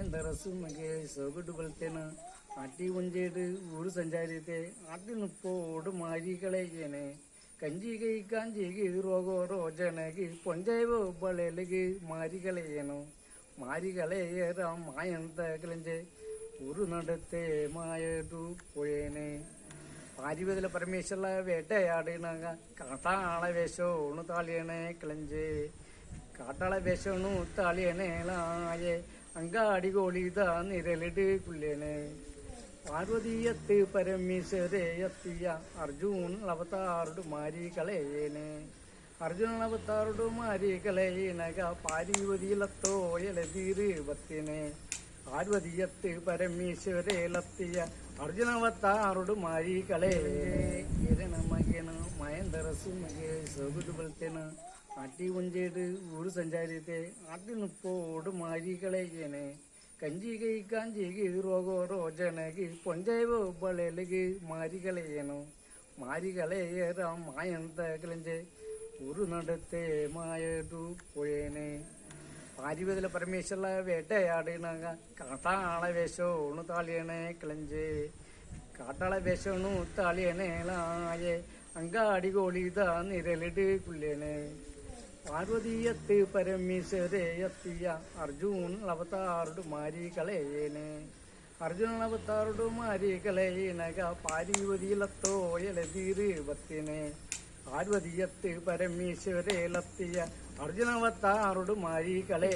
ಮಾಯಂದರಸುಮಗೆ ಸೊಗಡು ಬಲ್ತೇನ ಆಟಿ ಒಂಜೇಡು ಊರು ಸಂಚಾರಿತೆ ಆಟಿ ನುಪ್ಪೋಡು ಮಾರಿಗಳೇನೆ ಕಂಜಿಗೆ ಕಾಂಜಿಗೆ ರೋಗೋ ರೋಜನಗೆ ಪೊಂಜೇವು ಬಳೆಲಿಗೆ ಮಾರಿಗಳೇನು മാരികളേറ മായന്ത കിളഞ്ച് ഒരു നടത്തെ മായതു പോയേനെ പാരിവതിലെ പരമേശ്വര വേട്ടയാടിന കാട്ടാള വേഷോണു താളിയണേ കിളഞ്ച് കാട്ടാള വേഷോണു താളിയണേളായേ അങ്കാടി കോളിത നിരലിട്ട് കുല്ലേനെ പാർവതീയത്ത് പരമേശ്വരെ എത്തിയ അർജുൻ അവതാറുടെ മാരികളേനെ അർജുനവതാറുടെ മാരികളേനക പാർവതിയിലത്തോ എലതീര് ബത്തിനെ പാർവതിയത്ത് പരമേശ്വരേലെത്തിയ അർജുനവതാറുടെ മാരികളെ മകന മഹേന്ദ്രസുമകെ സൊഗുdu ബൽത്തേന ആട്ടി ഒഞ്ചേട് ഊരു സഞ്ചാരിത്തെ ആട്ടി നുപ്പോട് മാരികളേനെ ಕಂಜಿಗೆ ಕಾಂಜಿಗೆ ರೋಗೋ ರೋಜನಗೆ ಪೊಂಜೇವು ಬಳೆಲಿಗೆ ಮಾರಿಗಳೇನು ಮಾರಿಗಳೇರ ಮಾಯಂತ കിളഞ്ച് ഒരു നടത്തെ മായതു പോയേനെ പാരിവതിലെ പരമേശ്വര വേട്ടയാടിന കാട്ടാള വേഷോണു താളിയണേ കിളഞ്ച് കാട്ടാള വേഷോണു താളിയണേളായേ അങ്കാടി കോളിത നിരലിട്ട് കുല്ലേനെ പാർവതീയത്ത് പരമേശ്വരെ എത്തിയ അർജുൻ അവതാറുടെ മാരികളേനെ അർജുന അവതാറുടെ മാരികളേനക പാർവതിയിലത്തോ എലതീര് ബത്തിനെ പാർവതിയത്ത് പരമേശ്വരേലെത്തിയ അർജുനവതാറുടെ മാരികളെ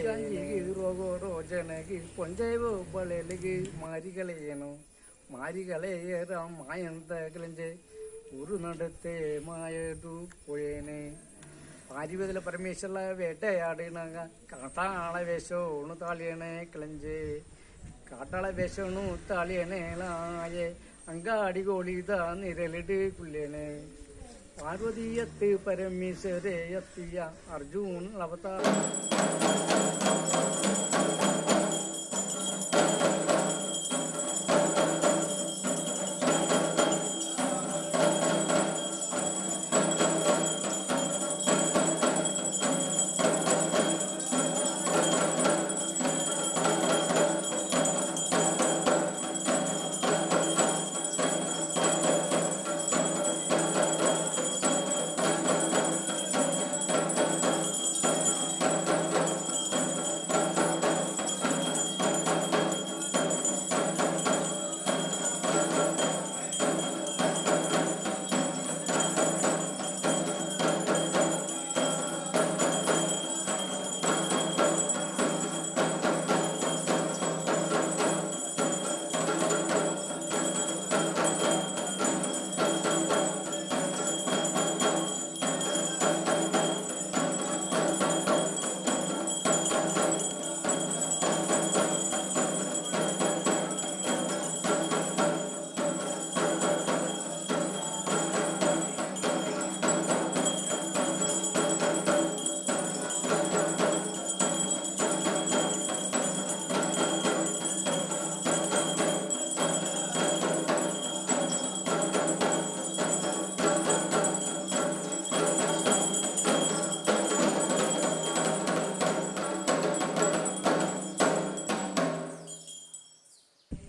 രോഗോ രോജനകി പൊഞ്ചേവോ ബളലിಗೆ മാരികളേനു മാരികളേറ മായന്ത കിളഞ്ച് ഒരു നടത്തെ മായതു പോയേനെ പാരിവതിലെ പരമേശ്വര വേട്ടയാടിന കാട്ടാള വേഷോണു താളിയണേ കിളഞ്ച് കാട്ടാള വേഷോണു താളിയണേളായേ അങ്കാടി കോളിത നിരലിട്ട് കുല്ലേനെ പാർവതീയത്ത് പരമേശ്വരെ എത്തിയ അർജുൻ അവതാർ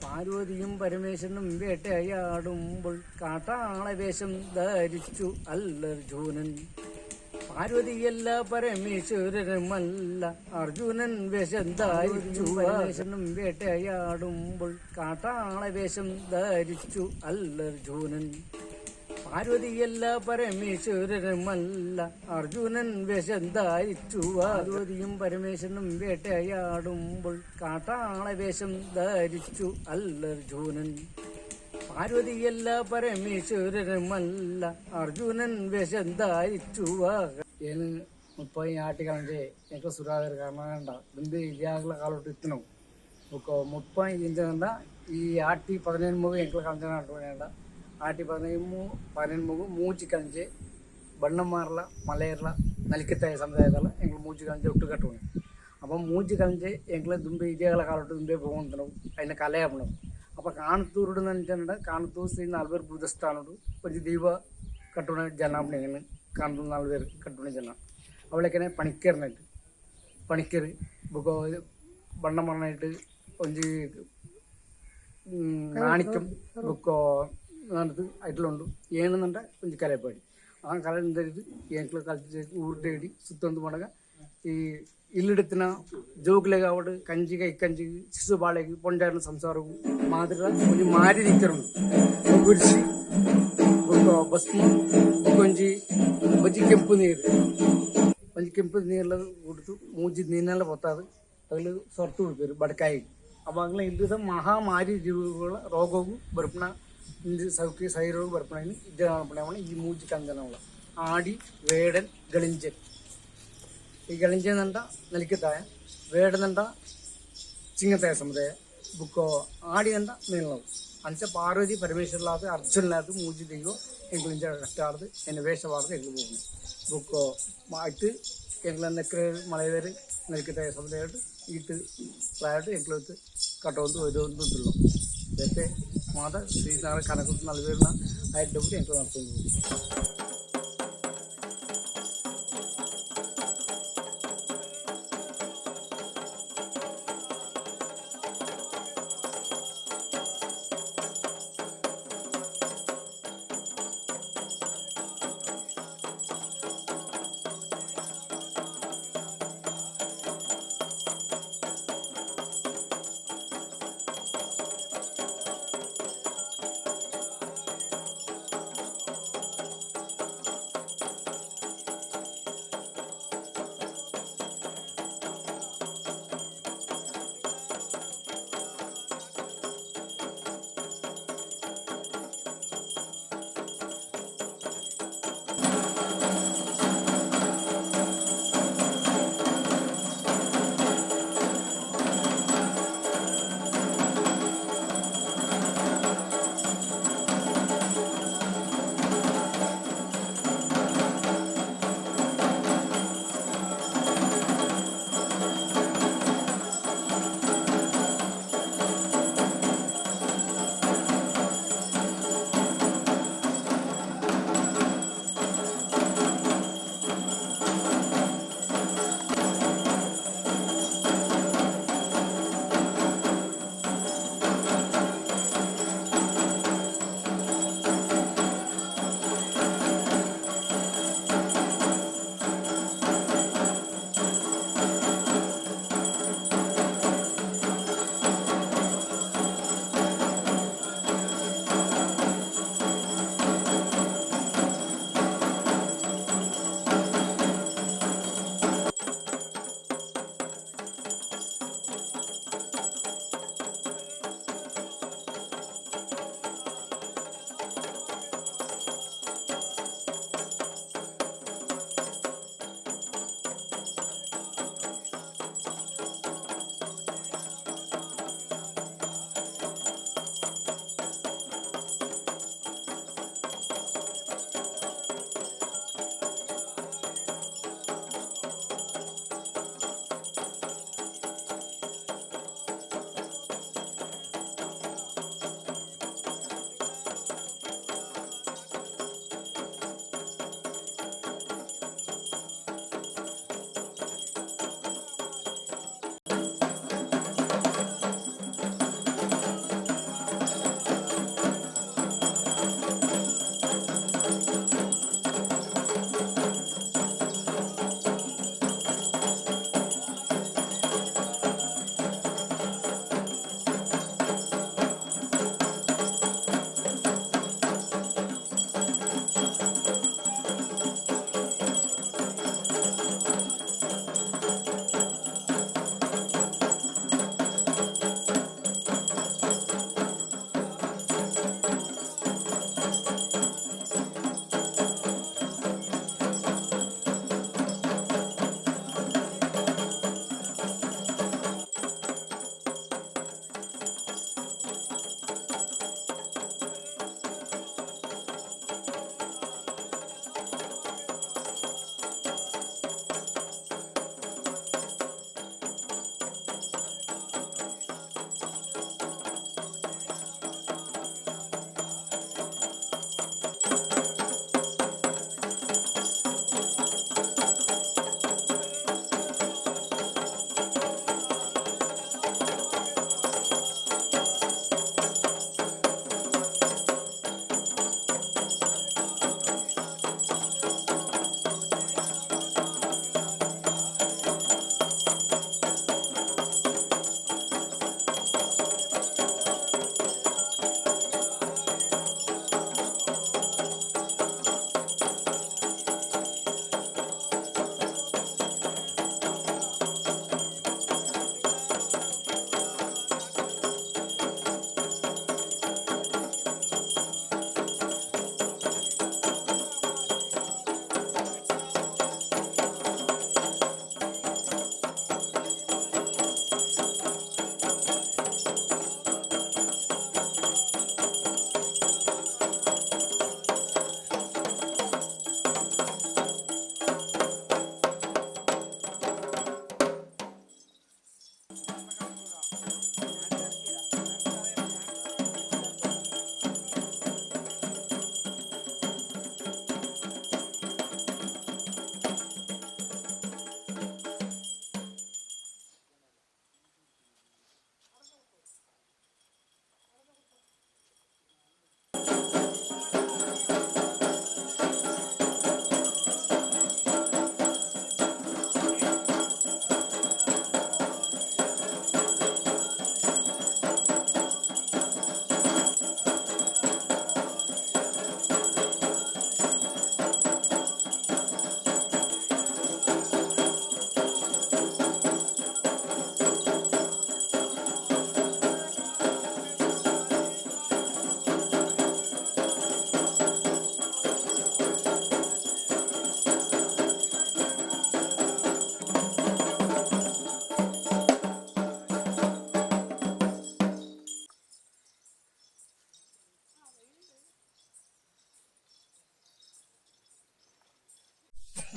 പാർവതിയും പരമേശ്വരനും വേട്ടയാടുമ്പോൾ കാട്ടാള വേഷം ധരിച്ചു അല്ലർജുനൻ പാർവതിയല്ല പരമേശ്വരനുമല്ല അർജുനൻ വേഷം ധരിച്ചു പരമേശ്വരനും വേട്ടയാടുമ്പോൾ കാട്ടാള വേഷം ധരിച്ചു അല്ലർജുനൻ പാർവതിയല്ല പരമേശ്വരനുമല്ല അർജുനൻ വേഷം ധരിച്ചു പാർവതിയും പരമേശ്വരനും വേട്ടയാടുമ്പോൾ കാട്ടാള വേഷം ധരിച്ചു അല്ലർജുനൻ പാർവതിയല്ല പരമേശ്വരനുമല്ല അർജുനൻ വേഷം ധരിച്ചു ಏನು 30 ಆಟಿಗಳಂದ್ರೆ ಎಂಕ ಸುರಾಗರ ಕಾರಣ ಬಂದು ಇದ್ಯಾಗಲ ಕಾಲೋಟ್ಟು ಇತ್ತು ఒక 30 ఇంచంద ఈ ఆటి 15 మగ ఎంకల కంచన అంటున్నాడ ആട്ടി 15 മൂച്ചി കളഞ്ഞ് ബണ്ണം മാറല മലയറല നൽക്കത്തായ സമുദായതല്ല ഞങ്ങൾ മൂച്ചി കളഞ്ഞ് ഒട്ട് കട്ടുപോയി അപ്പം മൂച്ചി കളഞ്ഞ് ഞങ്ങൾ ದುಂಬೆ ಇದೇಗಳ ಕಾಲೋಟ್ಟು ದುಂಬೆ പോകുന്നു അതിനെ കലയാവണം അപ്പം കാണത്തൂരുടെ വെച്ചിട്ടുണ്ട് കാണത്തൂർ ശ്രീ 4 ബുദ്ധസ്ഥാനോട് ഒരു ദീപ കട്ടുണ ജനാബിനെയാണ് കാണുന്ന 4 കട്ടുണ ജന അവളൊക്കെ പണിക്കറിനായിട്ട് പണിക്കർ ബണ്ണ മണ്ണായിട്ട് ಒಂಜಿ ಮಾಣಿಕ್ಯಂ ಬೊಕ್ಕ ನನ್ನದು ಐಟ್ಲುಂಡು ಏನಂದ್ರೆ ಒಂಜಿ ಕಲೆಪಾಡಿ ಆ ಕಲೆ ಎಂಕ್ಲು ಕಲ್ಚರ್ ಊರ್ಡೇಡಿ ಸುತ್ತೊಂದು ಮಾಡಗ ಈ ಇಲ್ಲಿಡತ್ತಿನ ಜೋಗುಲೆಗೆ ಅವಡು ಕಂಜಿಗೆ ಇಕ್ಕಂಜಿಗೆ ಶಿಶು ಬಾಳೆಗೆ ಪೊಂಡಾರಿನ ಸಂಸಾರವು ಮಾದ್ರ ಒಂಜಿ ಮಾರಿ ನಿಂತಿರುಂಡು ಗುಡಿಸಿ ಭಸ್ಮ ಒಂಜಿ ಕೆಂಪು ನೀರು ಒಂಜಿ ಕೆಂಪು ನೀರ್ಲ ಕುಡಿದು ಮೂಜಿದ ನೀರ್ನೆಲ್ಲ ಬತ್ತಾದು ಅದ್ರಲ್ಲಿ ಸೊರ್ತು ಉಳ್ಪೇರು ಬಡಕಾಯಿ ಅವಾಗಲೇ ಇಲ್ಲದ ಮಹಾಮಾರಿ ಜೀವಿಗಳ ರೋಗವು ಬರ್ಪಣ ಇಂದು ಸೌಖ್ಯ ಸೈರೋಗ ಬರ್ಪಣ ಇದ್ದ ಈ ಮೂಜಿ ಕಂದನವಳ ആടി വേടൻ ഗളിഞ്ചൻ ഈ ഗളിഞ്ചൻ എന്നുണ്ട നെലിക്കത്തായ വേടൻ എന്നുണ്ട ചിങ്ങത്തായ സമുദായ ബുക്കോ ആടി എന്ന നീളവും അഞ്ച പാർവതി പരമേശ്വരലാത് അർജുനലാത് മൂജി ദൈവം എങ്കിലിഞ്ച കഷ്ടാർത് എന്നെ വേഷവാർത്ത് എങ്കിൽ പോകുന്നു ബുക്കോ ആയിട്ട് എങ്കിലെ നെക്കര മലയവേര് നെലിക്കത്തായ സമുദായമായിട്ട് ഈട്ട് പ്രായിട്ട് എങ്കിലത്ത് കട്ടവന്ത് ഒതുള്ളൂ ഇതൊക്കെ മാത ശ്രീനാഥ കനകത്ത് നൽകുന്ന ആയിട്ട് എങ്കിൽ നടത്തുന്നു.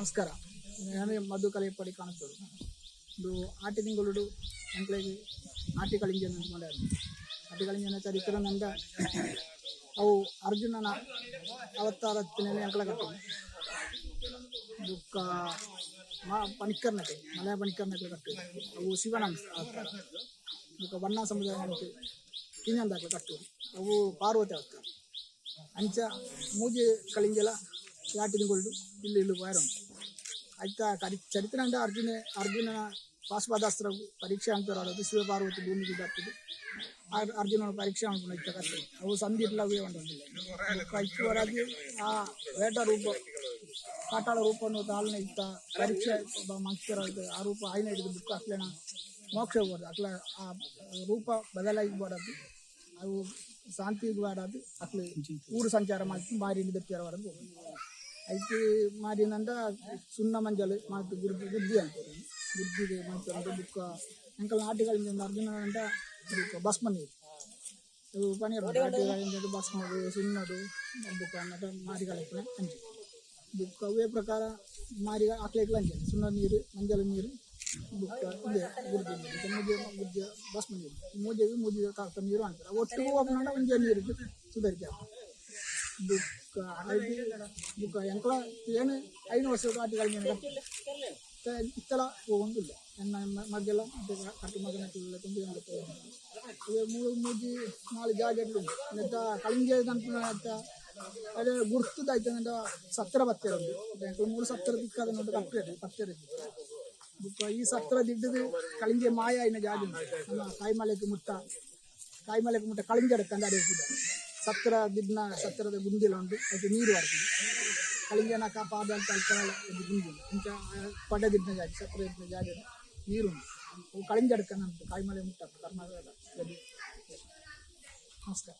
ನಮಸ್ಕಾರ. ನಾನು ಮಧು ಕಲೆಪಡಿ ಕಾಣಿಸ್ತದೆ. ಇದು ಆಟಿ ತಿಂಗಳು ಎಂಕ್ಲೆಗೆ ಆಟಿ ಕಳಿಂಜನ ಅಂತ ಮಾಡ್ಯಾರ. ಆಟಿ ಕಳಿಂಜನ ಚರಿತ್ರ ನಂದ ಅವು ಅರ್ಜುನನ ಅವತಾರತ್ತಿನಲ್ಲಿ ಎಂಕ್ಲ ಕಟ್ಟದು ಬುಕ್ಕ ಪಣಿಕರ್ನಕ್ಕೆ ಮಲಯ ಪಣಿಕರ್ನಕ್ಕೆ ಕಟ್ಟುದು. ಅವು ಶಿವನ ಅವತಾರ. ಬುಕ್ಕ ಬಣ್ಣ ಸಮುದಾಯ ಕಿಂಜಂದಾಕ್ಲೆ ಕಟ್ಟುದು. ಅವು ಪಾರ್ವತಿ ಅವತಾರ. ಅಂಚ ಮೂಜಿ ಕಳಿಂಜಲ ಆಟಿ ತಿಂಗಳು ಇಲ್ಲು ವೈರಂ ಆಯ್ತಾ ಚರಿತ್ರ ಅಂದ್ರೆ ಅರ್ಜುನನ ಪಾಶುಪದಾಸ್ತ್ರ ಪರೀಕ್ಷೆ ಅಂತಾರದು. ಶಿವ ಪಾರ್ವತಿ ಭೂಮಿಗೆ ಬರ್ತದೆ. ಅರ್ಜುನನ ಪರೀಕ್ಷೆ ಅನ್ಕೊಂಡು ಇತ್ತ ಕರ್ತದೆ. ಅವು ಸಂಧಿ ಇರ್ಲವೇ ಒಂದೊಂದಿಲ್ಲ ಇಚ್ಚುವರಾಗಿ ಆ ವೇಟ ರೂಪ ಪಾತಾಳ ರೂಪವನ್ನು ತಾಳ್ನ ಇತ್ತ ಪರೀಕ್ಷೆ ಮಂಕ್ತರ ಆ ರೂಪ ಆಯ್ನ ಹಿಡಿದು ಬುಕ್ ಅಕ್ಲೇನ ಮೋಕ್ಷ ಹೋಗೋದು. ಅಕ್ಲ ಆ ರೂಪ ಬದಲಾಗಿಬಾರದು. ಅವು ಶಾಂತಿ ಬಾರದು. ಅಕ್ಲು ಊರು ಸಂಚಾರ ಮಾಡಿ ಮಾರಿ ದಪ್ಪಿಯರ ವರೆಗೂ ಐತಿ ಮಾರಿನಂದ ಸುಣ್ಣ ಮಂಜಲು ಮತ್ತು ಗುದ್ದಿ ಅಂತಾರೆ. ಗುದ್ದಿಗೆ ಮಾಡ್ತಾರೆ ಬುಕ್ಕ ಅಂಕಲ್ ನಾಟಿಗಳಿಂದ ಅರ್ಜುನ ಬುಕ್ಕ ಭಸ್ಮ ನೀರು ಇವು ಪನೀರ್ ನಾಟಿಗಳಿಂದ ಭಸ್ಮ ಸುಣ್ಣದು ಬುಕ್ಕ ಅನ್ನದ ಮಾರಿಗಳಕ್ಕೆ ಹಂಚಿ ಬುಕ್ಕ ಅವೇ ಪ್ರಕಾರ ಮಾರಿ ಹಾಕ್ಲಿಕ್ಕೆ ಹಂಚಿ ಸುಣ್ಣ ನೀರು ಮಂಜಲು ನೀರು ಬುಕ್ಕ ಇದೆ ಗುರ್ದಿ ನೀರು ಮುದ್ದೆ ಭಸ್ಮ ನೀರು ಮೂಜೆಗೆ ಕಾಕ ನೀರು ಅಂತಾರೆ. ಒಟ್ಟಿಗೆ ಹೋಗೋಣ ಒಂದೇ ನೀರು ಸುಧಾರಿಕೆ ಬುಕ್ಕ ಐಟಿ ಬುಕ್ಕ ಎಂಕಲ ಏನು 5 ವರ್ಷದ ಆಟಿಗಳ ಇತ್ತಲ ಹೋಗೊಂಡಿಲ್ಲ ನನ್ನ ಮಗ್ಗೆಲ್ಲ ಕಟ್ಟು ಮಗನ ತುಂಬಿ ಮೂಜಿ 4 ಜಾಗೆట్లు ಕಳಿಂಜೆ ಅದೇ ಗುರ್ತದಾಯ್ತು ಸತ್ರ ಬತ್ತೇರ ಎಂಕಲು 3 ಸತ್ರ ದಿಕ್ಕಾದ ನೋಡಿ ಪತ್ತೇರ ಬುಕ್ಕ ಈ ಸತ್ರ ದಿಡ್ಡದು ಕಳಿಂಜೆ ಮಾಯ ಇನ್ನ ಜಾಗ ನಮ್ಮ ಕಾಯಿಮಲೆಗೆ ಮುಟ್ಟ ಕಳಿಂಜೆ ಅಡಕ್ಕಂದು ಅಡಿಯಿದ್ದಾರೆ. ಸತ್ರ ದಿಡ್ನ ಸತ್ರದ ಗುಂದಿಲ ಉಂಟು ಅದು ನೀರು ಬರ್ತದೆ. ಕಳಿಂಜನ ಪಾದ ಅಲ್ಪಲ್ಲ ಅದು ಗುಂದಿಲ್ಲ ಇಂಥ ಪಡ ದಿಡ್ನ ಜಾಗ ಸತ್ರ ದಿಡ್ನ ಜಾಗ ನೀರುಂಟು. ಅವು ಕಳಿಂಜೆ ಅಡಕ್ಕಂದು ಕಾಯಿಮಲೆ ಮುಟ್ಟ ಕರ್ನಾಟಕದ ನಮಸ್ಕಾರ.